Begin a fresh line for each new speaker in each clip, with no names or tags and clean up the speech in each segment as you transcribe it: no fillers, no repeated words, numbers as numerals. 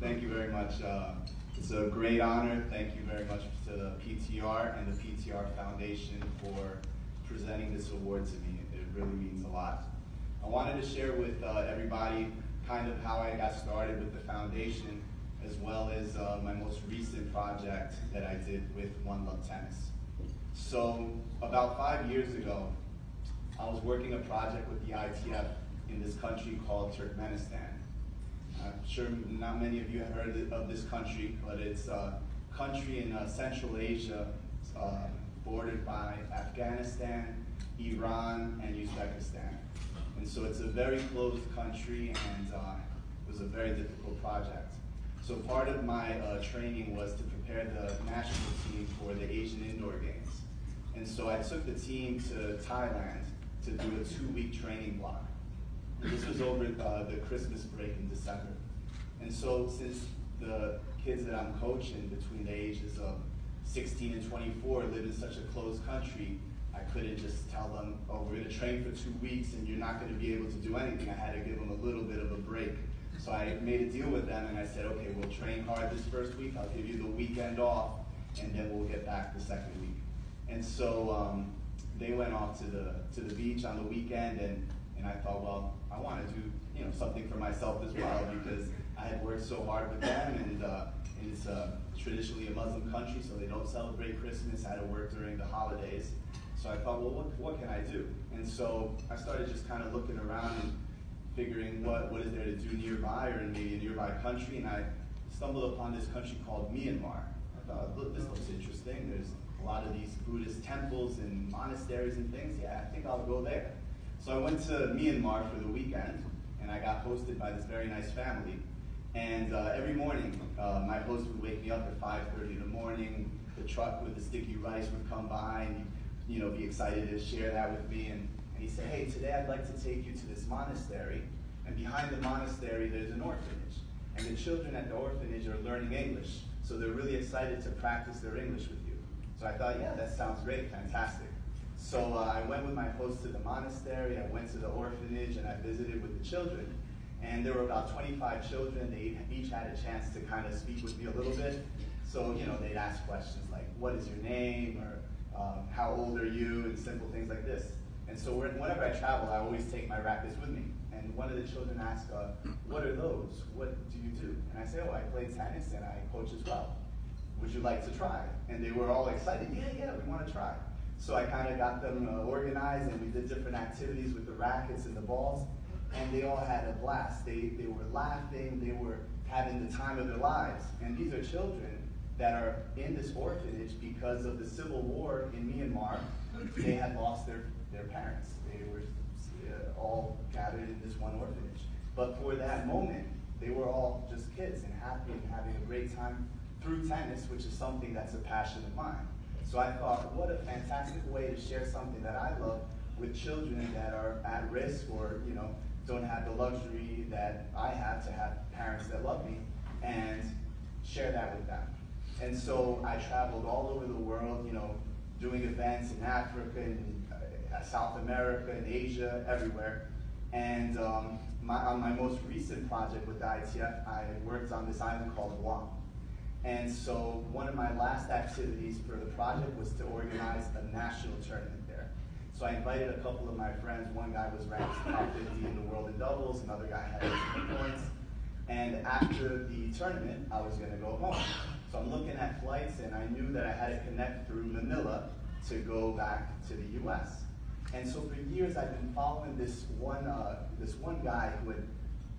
Thank you very much. It's a great honor. Thank you very much to the PTR and the PTR Foundation for presenting this award to me. It really means a lot. I wanted to share with everybody kind of how I got started with the foundation, as well as my most recent project that I did with One Love Tennis. So about 5 years ago, I was working a project with the ITF in this country called Turkmenistan. I'm sure not many of you have heard of this country, but it's a country in Central Asia, bordered by Afghanistan, Iran, and Uzbekistan. And so it's a very closed country, and it was a very difficult project. So part of my training was to prepare the national team for the Asian Indoor Games. And so I took the team to Thailand to do a 2-week training block. This was over the Christmas break in December. And so since the kids that I'm coaching between the ages of 16 and 24 live in such a closed country, I couldn't just tell them, oh, we're gonna train for 2 weeks and you're not gonna be able to do anything. I had to give them a little bit of a break. So I made a deal with them and I said, okay, we'll train hard this first week, I'll give you the weekend off, and then we'll get back the second week. And so they went off to the beach on the weekend, and I thought, well, I want to do something for myself as well, because I had worked so hard with them, and it's traditionally a Muslim country, so they don't celebrate Christmas. I had to work during the holidays. So I thought, well, what can I do? And so I started just kind of looking around and figuring what is there to do nearby, or in maybe a nearby country, and I stumbled upon this country called Myanmar. I thought, look, this looks interesting. There's a lot of these Buddhist temples and monasteries and things. Yeah, I think I'll go there. So I went to Myanmar for the weekend, and I got hosted by this very nice family. And every morning, my host would wake me up at 5:30 in the morning. The truck with the sticky rice would come by, and he'd be excited to share that with me. And he said, hey, today I'd like to take you to this monastery, and behind the monastery there's an orphanage. And the children at the orphanage are learning English, so they're really excited to practice their English with you. So I thought, yeah, that sounds great, fantastic. So I went with my host to the monastery, I went to the orphanage, and I visited with the children. And there were about 25 children. They each had a chance to kind of speak with me a little bit. So, they'd ask questions like, what is your name? Or how old are you? And simple things like this. And so whenever I travel, I always take my rackets with me. And one of the children asked, what are those? What do you do? And I say, oh, I play tennis and I coach as well. Would you like to try? And they were all excited. Yeah, we want to try. So I kind of got them organized, and we did different activities with the rackets and the balls, and they all had a blast. They were laughing, they were having the time of their lives. And these are children that are in this orphanage because of the civil war in Myanmar. They had lost their parents. They were all gathered in this one orphanage. But for that moment, they were all just kids and happy and having a great time through tennis, which is something that's a passion of mine. So I thought, what a fantastic way to share something that I love with children that are at risk, or don't have the luxury that I have to have parents that love me, and share that with them. And so I traveled all over the world, doing events in Africa, and South America, and Asia, everywhere. And on my most recent project with the ITF, I worked on this island called Guam. And so one of my last activities for the project was to organize a national tournament there. So I invited a couple of my friends. One guy was ranked top 50 in the world in doubles, another guy had 18 points. And after the tournament, I was going to go home. So I'm looking at flights, and I knew that I had to connect through Manila to go back to the US. And so for years, I've been following this one guy who had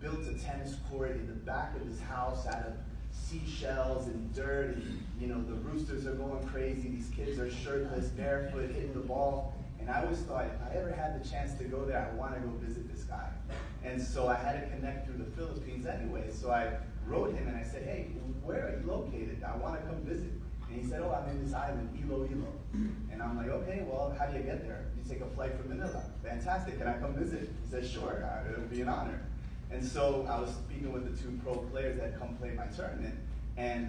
built a tennis court in the back of his house out of seashells and dirt, and the roosters are going crazy. These kids are shirtless, barefoot, hitting the ball. And I always thought, if I ever had the chance to go there, I want to go visit this guy. And so I had to connect through the Philippines anyway. So I wrote him and I said, hey, where are you located? I want to come visit. And he said, oh, I'm in this island, Iloilo. And I'm like, okay, well, how do you get there? You take a flight from Manila. Fantastic, can I come visit? He said, sure, it would be an honor. And so I was speaking with the 2 pro players that come play my tournament, and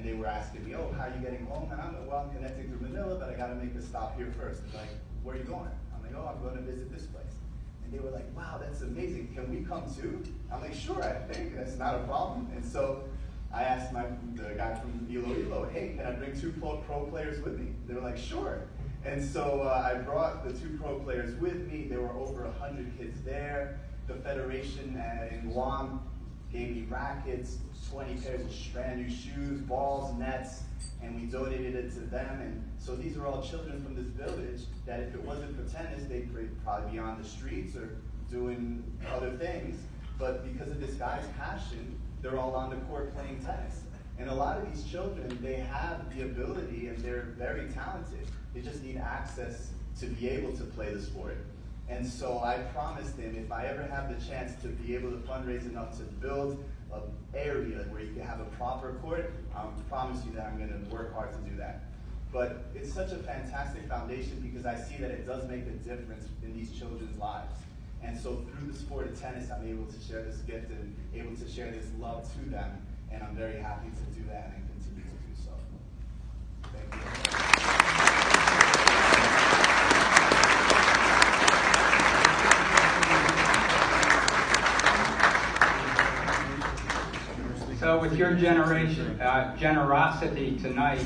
they were asking me, oh, how are you getting home? And I'm like, well, I'm connecting through Manila, but I got to make a stop here first. They're like, where are you going? I'm like, oh, I'm going to visit this place. And they were like, wow, that's amazing. Can we come too? I'm like, sure, I think that's not a problem. And so I asked the guy from Ilo, hey, can I bring 2 pro players with me? They were like, sure. And so I brought the 2 pro players with me. There were over 100 kids there. The federation in Guam gave me rackets, 20 pairs of brand new shoes, balls, nets, and we donated it to them. And so these are all children from this village that if it wasn't for tennis, they'd probably be on the streets or doing other things. But because of this guy's passion, they're all on the court playing tennis. And a lot of these children, they have the ability and they're very talented. They just need access to be able to play the sport. And so I promised him if I ever have the chance to be able to fundraise enough to build an area where you can have a proper court, I promise you that I'm going to work hard to do that. But it's such a fantastic foundation because I see that it does make a difference in these children's lives. And so through the sport of tennis, I'm able to share this gift and able to share this love to them. And I'm very happy to do that and continue to do so. Thank you.
So with your generosity tonight,